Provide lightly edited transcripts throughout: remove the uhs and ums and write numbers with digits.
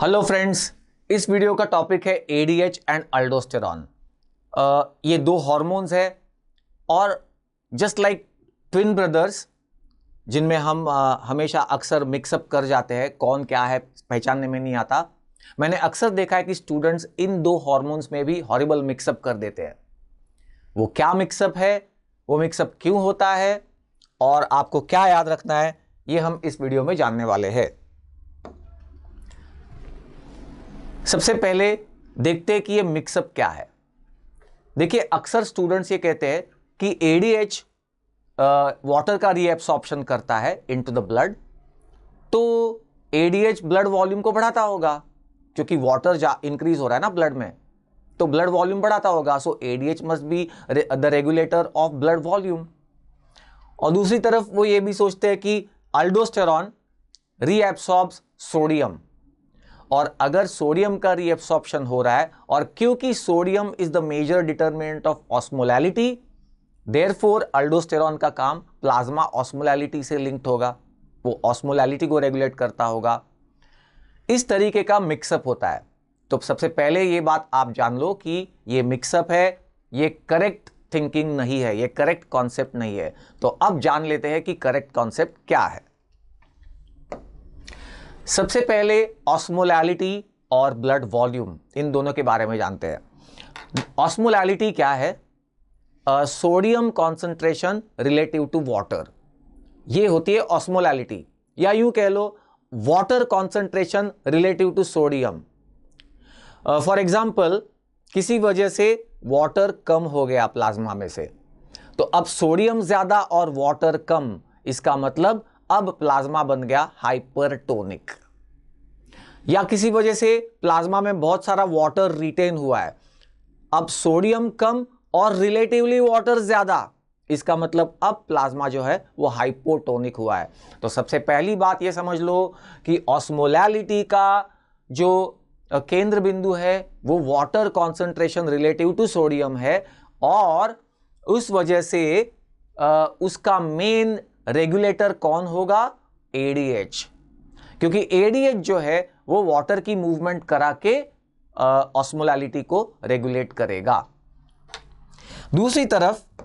Hello friends, इस video का topic है एडीएच एंड अल्डोस्टेरॉन। ये दो हार्मोन्स है और जस्ट लाइक ट्विन ब्रदर्स जिनमें हम हमेशा अक्सर मिक्सअप कर जाते हैं, कौन क्या है पहचानने में नहीं आता। मैंने अक्सर देखा है कि स्टूडेंट्स इन दो हार्मोन्स में भी हॉरिबल मिक्सअप कर देते हैं। वो क्या मिक्सअप है, वो मिक्सअप क्यों होता है और आपको क्या याद रखना है, ये हम इस वीडियो में जानने वाले हैं। सबसे पहले देखते हैं कि ये मिक्सअप क्या है। देखिए, अक्सर स्टूडेंट्स ये कहते हैं कि एडीएच वाटर का रीएब्सॉर्प्शन करता है इनटू द ब्लड, तो एडीएच ब्लड वॉल्यूम को बढ़ाता होगा क्योंकि वाटर इंक्रीज हो रहा है ना ब्लड में, तो ब्लड वॉल्यूम बढ़ाता होगा। So ADH must be the regulator of blood volume. और दूसरी तरफ वो ये भी सोचते हैं कि अल्डोस्टेरॉन रीएब्सॉर्ब्स सोडियम, और अगर सोडियम का रीएब्सॉर्प्शन हो रहा है और क्योंकि sodium is the major determinant of osmolality, therefore aldosterone का काम प्लाज्मा ऑस्मोलैलिटी से लिंक्ड होगा, वो ऑस्मोलैलिटी को रेगुलेट करता होगा। इस तरीके का मिक्सअप होता है। तो सबसे पहले ये बात आप जान लो कि ये मिक्सअप है, ये करेक्ट थिंकिंग नहीं है, ये करेक्ट कॉन्सेप्ट नहीं है। तो अब जान लेते हैं कि करेक्ट कॉन्सेप्ट क्या है। सबसे पहले ऑस्मोलैलिटी और ब्लड वॉल्यूम, इन दोनों के बारे में जानते हैं। ऑस्मोलैलिटी क्या है? Sodium concentration relative to water, ये होती है ऑस्मोलैलिटी, या यूं कह लो water concentration relative to sodium. For example, किसी वजह से वाटर कम हो गया प्लाज्मा में से, तो अब सोडियम ज्यादा और वाटर कम, इसका मतलब अब प्लाज्मा बन गया हाइपरटोनिक। या किसी वजह से प्लाज्मा में बहुत सारा वाटर रिटेन हुआ है, अब सोडियम कम और रिलेटिवली वाटर ज्यादा, इसका मतलब अब प्लाज्मा जो है वो हाइपोटोनिक हुआ है। तो सबसे पहली बात ये समझ लो कि ऑस्मोलैलिटी का जो केंद्र बिंदु है वो water concentration relative to sodium है, और उस वजह से उसका मेन रेगुलेटर कौन होगा? एडीएच, क्योंकि एडीएच जो है वो वाटर की मूवमेंट करा के ऑस्मोलैलिटी को रेगुलेट करेगा। दूसरी तरफ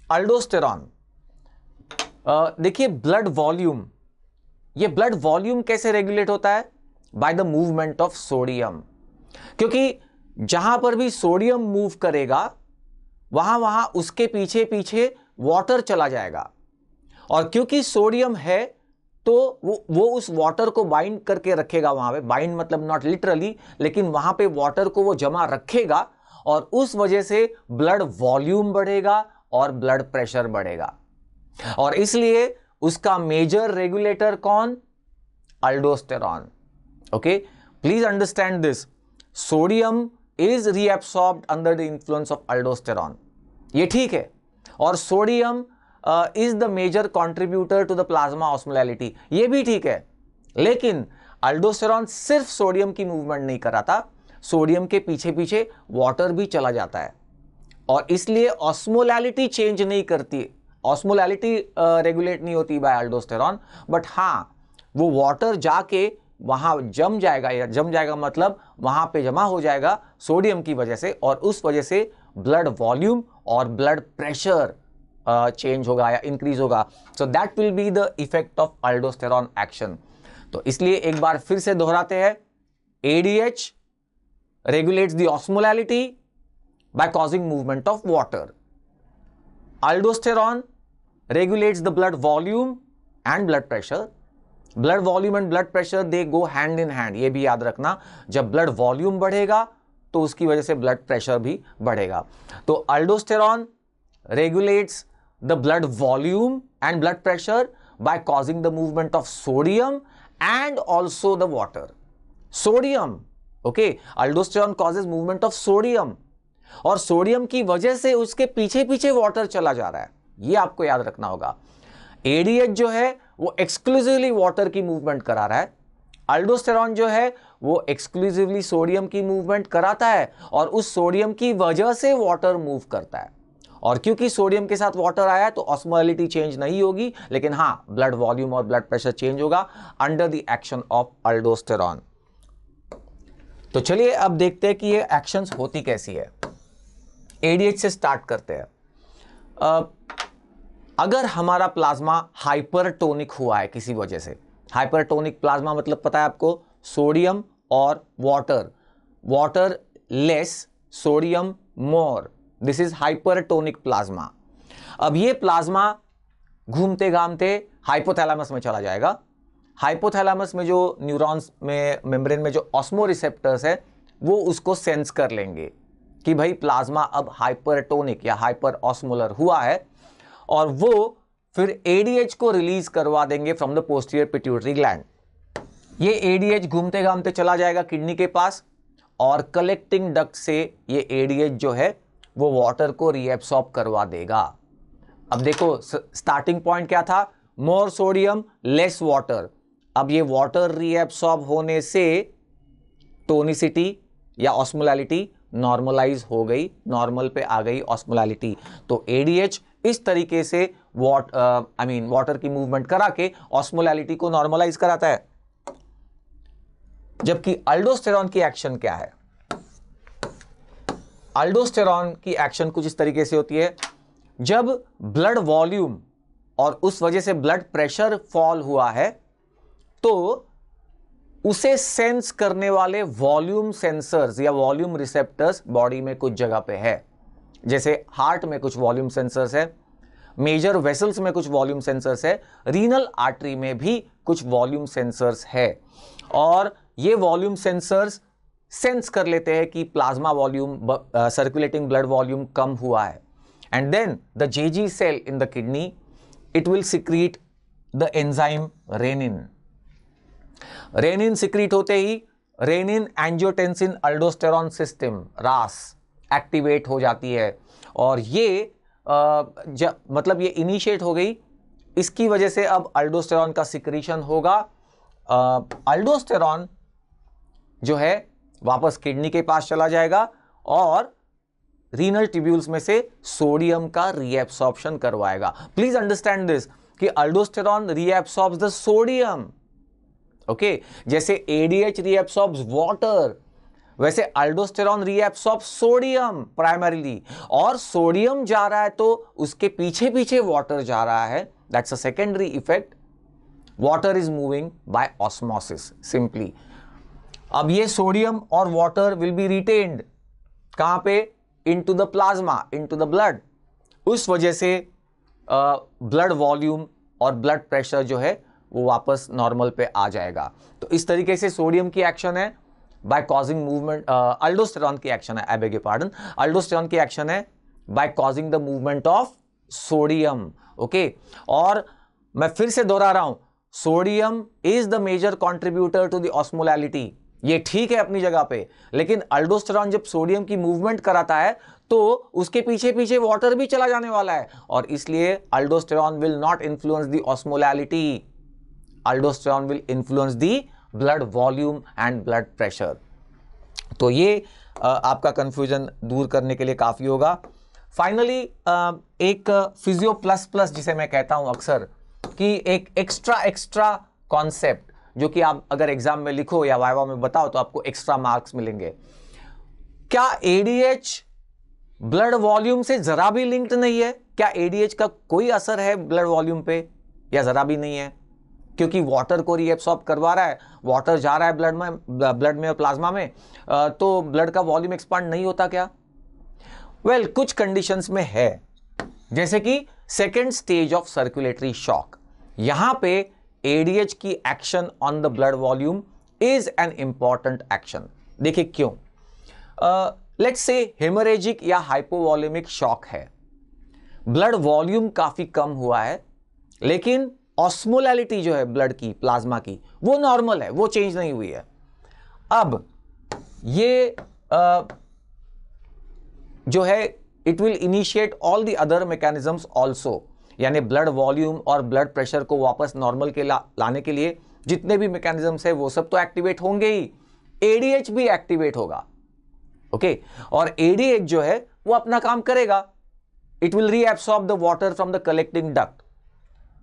अल्डोस्टेरॉन, देखिए ब्लड वॉल्यूम, ये ब्लड वॉल्यूम कैसे रेगुलेट होता है? By the movement of sodium, क्योंकि जहां पर भी सोडियम मूव करेगा वहां वहां उसके पीछे पीछे वाटर चला जाएगा, और क्योंकि सोडियम है तो वो उस वाटर को बाइंड करके रखेगा वहां पे। बाइंड मतलब नॉट लिटरली, लेकिन वहां पे वाटर को वो जमा रखेगा, और उस वजह से ब्लड वॉल्यूम बढ़ेगा और ब्लड प्रेशर बढ़ेगा। और इसलिए उसका मेजर रेगुलेटर कौन? Aldosterone. Okay, please understand this, sodium is reabsorbed under the influence of aldosterone, ये ठीक है, और sodium is the major contributor to the plasma osmolality, ये भी ठीक है। लेकिन अल्डोस्टेरॉन सिर्फ सोडियम की मूवमेंट नहीं कराता, सोडियम के पीछे पीछे वाटर भी चला जाता है, और इसलिए ऑस्मोलैलिटी चेंज नहीं करती, ऑस्मोलैलिटी रेगुलेट नहीं होती बाय अल्डोस्टेरॉन, बट हां वो वाटर जाके वहां जम जाएगा, या जम जाएगा मतलब वहां पे जमा हो जाएगा सोडियम की वजह से, और उस वजह से ब्लड वॉल्यूम और ब्लड प्रेशर चेंज होगा या इंक्रीज होगा। So that will be the effect of aldosterone action. तो इसलिए एक बार फिर से दोहराते हैं, ADH regulates the osmolality by causing movement of water. Aldosterone regulates the blood volume and blood pressure. Blood volume and blood pressure they go hand in hand. ये भी याद रखना, जब blood volume बढ़ेगा तो उसकी वजह से blood pressure भी बढ़ेगा। तो aldosterone regulates the blood volume and blood pressure by causing the movement of sodium and also the water. Sodium, okay, aldosterone causes movement of sodium, और सोडियम की वजह से उसके पीछे पीछे वाटर चला जा रहा है, ये आपको याद रखना होगा। एडीएच जो है वो एक्सक्लूसिवली वाटर की मूवमेंट करा रहा है, अल्डोस्टेरॉन जो है वो एक्सक्लूसिवली सोडियम की मूवमेंट कराता है, और उस सोडियम की वजह से वाटर मूव करता है। और क्योंकि सोडियम के साथ वाटर आया तो ऑस्मोलैलिटी चेंज नहीं होगी, लेकिन हाँ ब्लड वॉल्यूम और ब्लड प्रेशर चेंज होगा under the action of aldosterone. तो चलिए अब देखते हैं कि ये एक्शंस होती कैसी है। एडीएच से स्टार्ट करते हैं। अगर हमारा प्लाज्मा हाइपरटोनिक हुआ है किसी वजह से, हाइपरटोनिक प्लाज्मा मतलब पता है आपको, सोडियम और water less, sodium more, this is hypertonic plasma. अब ये प्लाज्मा घूमते घामते हाइपोथैलेमस में चला जाएगा। हाइपोथैलेमस में जो न्यूरॉन्स में मेम्ब्रेन में जो ऑस्मो रिसेप्टर्स है वो उसको सेंस कर लेंगे कि भाई प्लाज्मा अब हाइपरटोनिक या हाइपर ऑस्मोलर हुआ है, और वो फिर एडीएच को रिलीज करवा देंगे from the posterior pituitary gland. ये एडीएच घूमते घामते चला जाएगा किडनी के पास, और कलेक्टिंग डक्ट से ये एडीएच जो है वो वाटर को रीएब्सॉर्ब करवा देगा। अब देखो स्टार्टिंग पॉइंट क्या था, मोर सोडियम लेस वाटर। अब ये वाटर रीएब्सॉर्ब होने से टोनिसिटी या ऑस्मोलैलिटी नॉर्मलाइज हो गई, नॉर्मल पे आ गई ऑस्मोलैलिटी। तो एडीएच इस तरीके से वाटर की मूवमेंट करा के ऑस्मोलैलिटी को नॉर्मलाइज कराता है। जबकि अल्डोस्टेरॉन की एक्शन क्या है, अल्डोस्टेरॉन की एक्शन कुछ इस तरीके से होती है, जब ब्लड वॉल्यूम और उस वजह से ब्लड प्रेशर फॉल हुआ है तो उसे सेंस करने वाले वॉल्यूम सेंसर्स या वॉल्यूम रिसेप्टर्स बॉडी में कुछ जगह पे है। जैसे हार्ट में कुछ वॉल्यूम सेंसर्स है, मेजर वेसल्स में कुछ वॉल्यूम सेंसर्स है, रीनल आर्टरी में भी कुछ वॉल्यूम सेंसर्स है, और ये वॉल्यूम सेंसर्स सेंस कर लेते हैं कि plasma volume, circulating blood volume कम हुआ है, and then the JG cell in the kidney, it will secrete the enzyme renin. Renin secrete होते ही renin angiotensin aldosterone system RAS activate हो जाती है, और ये मतलब ये इनिशिएट हो गई, इसकी वजह से अब अल्डोस्टेरॉन का सिक्रीशन होगा। अल्डोस्टेरॉन जो है वापस किडनी के पास चला जाएगा और रीनल ट्यूब्यूल्स में से सोडियम का रीएब्सॉर्प्शन करवाएगा। प्लीज अंडरस्टैंड दिस कि अल्डोस्टेरॉन रीएब्सॉर्ब्स द सोडियम, ओके, जैसे एडीएच रीएब्सॉर्ब्स वाटर, वैसे अल्डोस्टेरॉन रीएब्सॉर्ब्स सोडियम प्राइमरीली, और सोडियम जा रहा है तो उसके पीछे पीछे वाटर जा रहा है, that's a secondary effect. Water is moving by osmosis simply. अब ये सोडियम और वाटर विल बी रिटेन्ड कहां पे, into the plasma, into the blood. उस वजह से ब्लड वॉल्यूम और ब्लड प्रेशर जो है वो वापस नॉर्मल पे आ जाएगा। तो इस तरीके से सोडियम की एक्शन है बाय कॉजिंग मूवमेंट, अल्डोस्टेरॉन की एक्शन है, I beg your pardon, aldosterone की एक्शन है by causing the movement of sodium, okay. और मैं फिर से दोहरा रहा हूं, sodium is the major contributor to the osmolality, ये ठीक है अपनी जगह पे, लेकिन अल्डोस्टेरॉन जब सोडियम की मूवमेंट कराता है तो उसके पीछे पीछे वाटर भी चला जाने वाला है, और इसलिए aldosterone will not influence the osmolality, aldosterone will influence the blood volume and blood pressure. तो ये आपका कंफ्यूजन दूर करने के लिए काफी होगा। फाइनली एक फिजियो प्लस प्लस जिसे मैं कहता हूं अक्सर, कि एक एक्स्ट्रा कॉन्सेप्ट जो कि आप अगर एग्जाम में लिखो या वाइवा में बताओ तो आपको एक्स्ट्रा मार्क्स मिलेंगे। क्या एडीएच ब्लड वॉल्यूम से जरा भी लिंक्ड नहीं है? क्या एडीएच का कोई असर है ब्लड वॉल्यूम पे, या जरा भी नहीं है? क्योंकि वाटर को रीएब्सॉर्ब करवा रहा है, वाटर जा रहा है ब्लड में और प्लाज्मा में, तो ब्लड का वॉल्यूम एक्सपांड नहीं होता क्या? वेल, कुछ कंडीशंस में है, जैसे कि second stage of circulatory shock. यहां पे एडीएच की action on the blood volume is an important action. देखिए क्यों। लेट्स से हेमरेजिक या हाइपोवॉल्यूमिक शॉक है, ब्लड वॉल्यूम काफी कम हुआ है, लेकिन ऑस्मोलैलिटी जो है ब्लड की, प्लाज्मा की, वो नॉर्मल है, वो चेंज नहीं हुई है। अब ये जो है it will initiate all the other mechanisms also, यानी ब्लड वॉल्यूम और ब्लड प्रेशर को वापस नॉर्मल के लाने के लिए जितने भी मैकेनिज्म्स है वो सब तो एक्टिवेट होंगे ही, एडीएच भी एक्टिवेट होगा, ओके। और एडीएच जो है वो अपना काम करेगा, it will reabsorb the water from the collecting duct.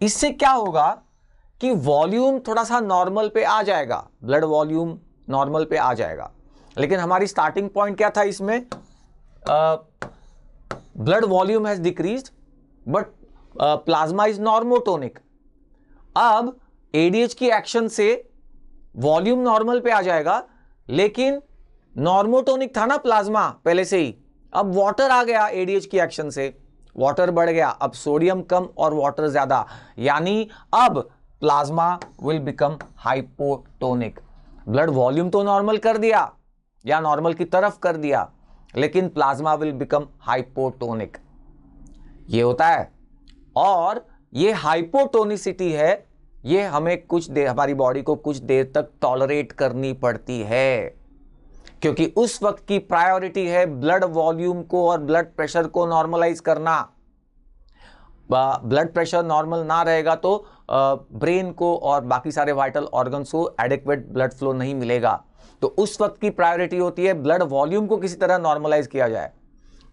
इससे क्या होगा कि वॉल्यूम थोड़ा सा नॉर्मल पे आ जाएगा, ब्लड वॉल्यूम नॉर्मल पे आ जाएगा, लेकिन हमारी स्टार्टिंग पॉइंट क्या था इसमें, blood volume has decreased but plasma is normotonic. अब एडीएच की एक्शन से वॉल्यूम नॉर्मल पे आ जाएगा, लेकिन नॉर्मोटोनिक था ना प्लाज्मा पहले से ही, अब वाटर आ गया एडीएच की एक्शन से, वाटर बढ़ गया, अब सोडियम कम और वाटर ज्यादा, यानी अब plasma will become hypotonic. Blood volume तो नॉर्मल कर दिया या नॉर्मल की तरफ कर दिया, लेकिन प्लाज्मा विल बिकम हाइपोटोनिक, ये होता है। और ये हाइपोटोनिसिटी है, ये हमें कुछ देर, हमारी बॉडी को कुछ देर तक टॉलरेट करनी पड़ती है, क्योंकि उस वक्त की प्रायोरिटी है ब्लड वॉल्यूम को और ब्लड प्रेशर को नॉर्मलाइज करना। ब्लड प्रेशर नॉर्मल ना रहेगा तो ब्रेन को और बाकी सारे वाइटल ऑर्गन्स को एडिक्वेट ब्लड फ्लो नहीं मिलेगा। तो उस वक्त की प्रायोरिटी होती है ब्लड वॉल्यूम को किसी तरह नॉर्मलाइज किया जाए।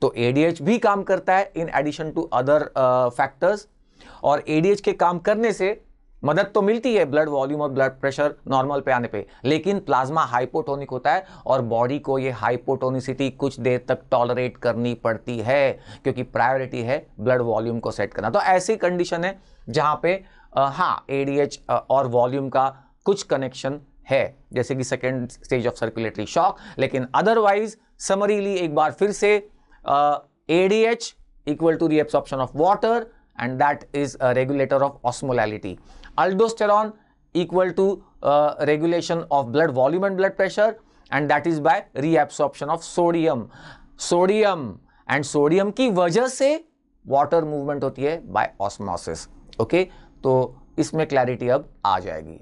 तो एडीएच भी काम करता है in addition to other factors, और एडीएच के काम करने से मदद तो मिलती है ब्लड वॉल्यूम और ब्लड प्रेशर नॉर्मल पे आने पे, लेकिन प्लाज्मा हाइपोटोनिक होता है और बॉडी को ये हाइपोटोनिसिटी कुछ देर तक टॉलरेट करनी पड़ती है, क्योंकि प्रायोरिटी है ब्लड वॉल्यूम को सेट करना। तो ऐसी कंडीशन है जहां पे हाँ एडीएच और वॉल्यूम का कुछ कनेक्शन है, जैसे कि second stage of circulatory shock. लेकिन अदरवाइज समरीली एक बार फिर से ADH equal to reabsorption of water and that is a regulator of osmolality. Aldosterone equal to regulation of blood volume and blood pressure, and that is by reabsorption of sodium. Sodium and sodium की वजह से water movement होती है by osmosis. Okay, तो इसमें clarity अब आ जाएगी।